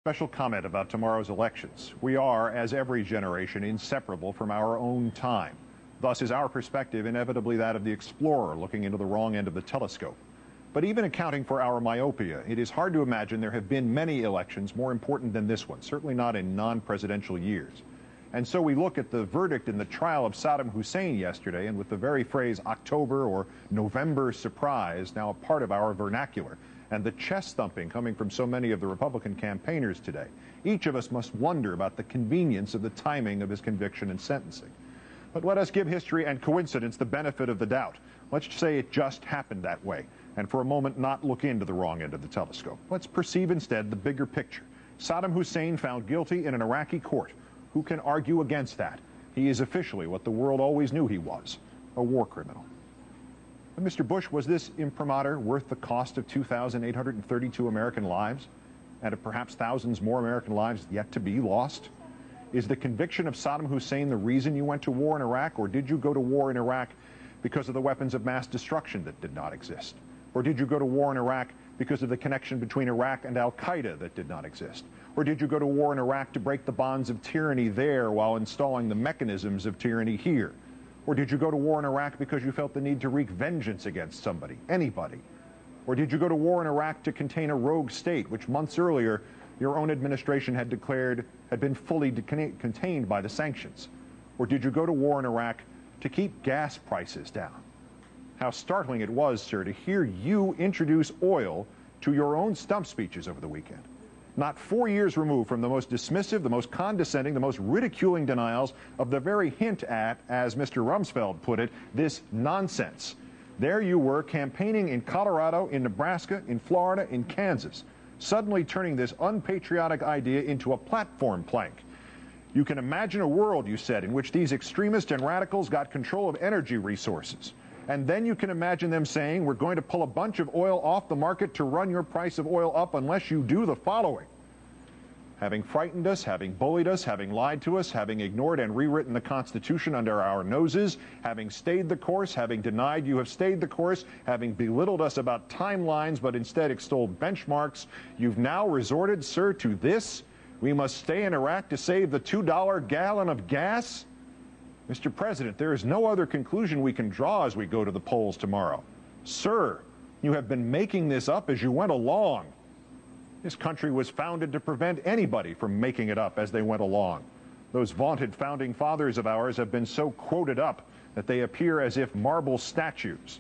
Special comment about tomorrow's elections. We are, as every generation, inseparable from our own time. Thus is our perspective inevitably that of the explorer looking into the wrong end of the telescope. But even accounting for our myopia, it is hard to imagine there have been many elections more important than this one, certainly not in non-presidential years. And so we look at the verdict in the trial of Saddam Hussein yesterday, and with the very phrase October or November surprise now a part of our vernacular, and the chest thumping coming from so many of the Republican campaigners today, each of us must wonder about the convenience of the timing of his conviction and sentencing. But let us give history and coincidence the benefit of the doubt. Let's say it just happened that way, and for a moment not look into the wrong end of the telescope. Let's perceive instead the bigger picture. Saddam Hussein found guilty in an Iraqi court. Who can argue against that? He is officially what the world always knew he was, a war criminal. But Mr. Bush, was this imprimatur worth the cost of 2,832 American lives, and of perhaps thousands more American lives yet to be lost? Is the conviction of Saddam Hussein the reason you went to war in Iraq, or did you go to war in Iraq because of the weapons of mass destruction that did not exist? Or did you go to war in Iraq because of the connection between Iraq and al-Qaeda that did not exist? Or did you go to war in Iraq to break the bonds of tyranny there while installing the mechanisms of tyranny here? Or did you go to war in Iraq because you felt the need to wreak vengeance against somebody, anybody? Or did you go to war in Iraq to contain a rogue state, which months earlier your own administration had declared had been fully contained by the sanctions? Or did you go to war in Iraq to keep gas prices down? How startling it was, sir, to hear you introduce oil to your own stump speeches over the weekend. Not 4 years removed from the most dismissive, the most condescending, the most ridiculing denials of the very hint at, as Mr. Rumsfeld put it, this nonsense. There you were campaigning in Colorado, in Nebraska, in Florida, in Kansas, suddenly turning this unpatriotic idea into a platform plank. You can imagine a world, you said, in which these extremists and radicals got control of energy resources. And then you can imagine them saying, we're going to pull a bunch of oil off the market to run your price of oil up unless you do the following. Having frightened us, having bullied us, having lied to us, having ignored and rewritten the Constitution under our noses, having stayed the course, having denied you have stayed the course, having belittled us about timelines but instead extolled benchmarks, you've now resorted, sir, to this? We must stay in Iraq to save the $2 gallon of gas? Mr. President, there is no other conclusion we can draw as we go to the polls tomorrow. Sir, you have been making this up as you went along. This country was founded to prevent anybody from making it up as they went along. Those vaunted founding fathers of ours have been so quoted up that they appear as if marble statues,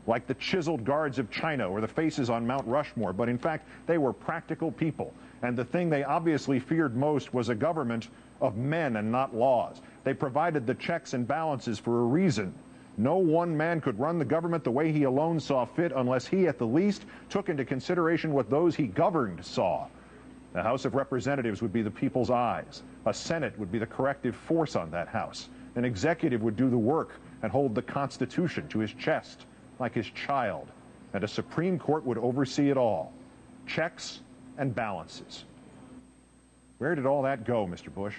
like the chiseled guards of China or the faces on Mount Rushmore, but in fact they were practical people, and the thing they obviously feared most was a government of men and not laws. They provided the checks and balances for a reason. No one man could run the government the way he alone saw fit unless he at the least took into consideration what those he governed saw. The House of Representatives would be the people's eyes. A Senate would be the corrective force on that House. An executive would do the work and hold the Constitution to his chest like his child. And a Supreme Court would oversee it all. Checks and balances. Where did all that go, Mr. Bush?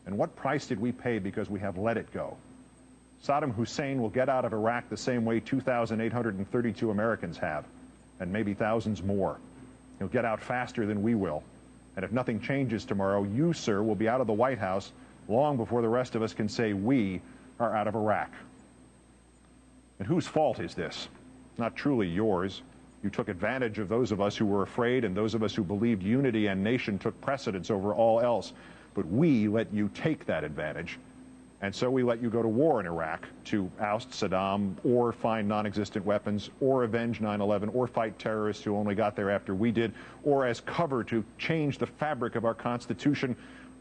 And what price did we pay because we have let it go? Saddam Hussein will get out of Iraq the same way 2,832 Americans have, and maybe thousands more. He'll get out faster than we will. And if nothing changes tomorrow, you, sir, will be out of the White House long before the rest of us can say we are out of Iraq. And whose fault is this? Not truly yours. You took advantage of those of us who were afraid, and those of us who believed unity and nation took precedence over all else. But we let you take that advantage, and so we let you go to war in Iraq to oust Saddam, or find non-existent weapons, or avenge 9/11, or fight terrorists who only got there after we did, or as cover to change the fabric of our Constitution,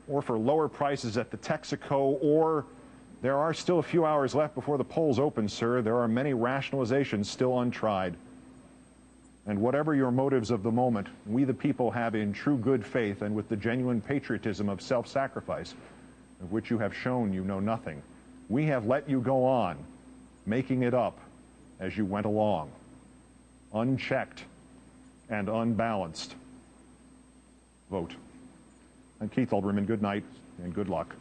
or for lower prices at the Texaco, or there are still a few hours left before the polls open, sir. There are many rationalizations still untried. And whatever your motives of the moment, we the people have in true good faith and with the genuine patriotism of self-sacrifice, of which you have shown you know nothing. We have let you go on, making it up as you went along, unchecked and unbalanced. Vote. And Keith Olbermann, good night and good luck.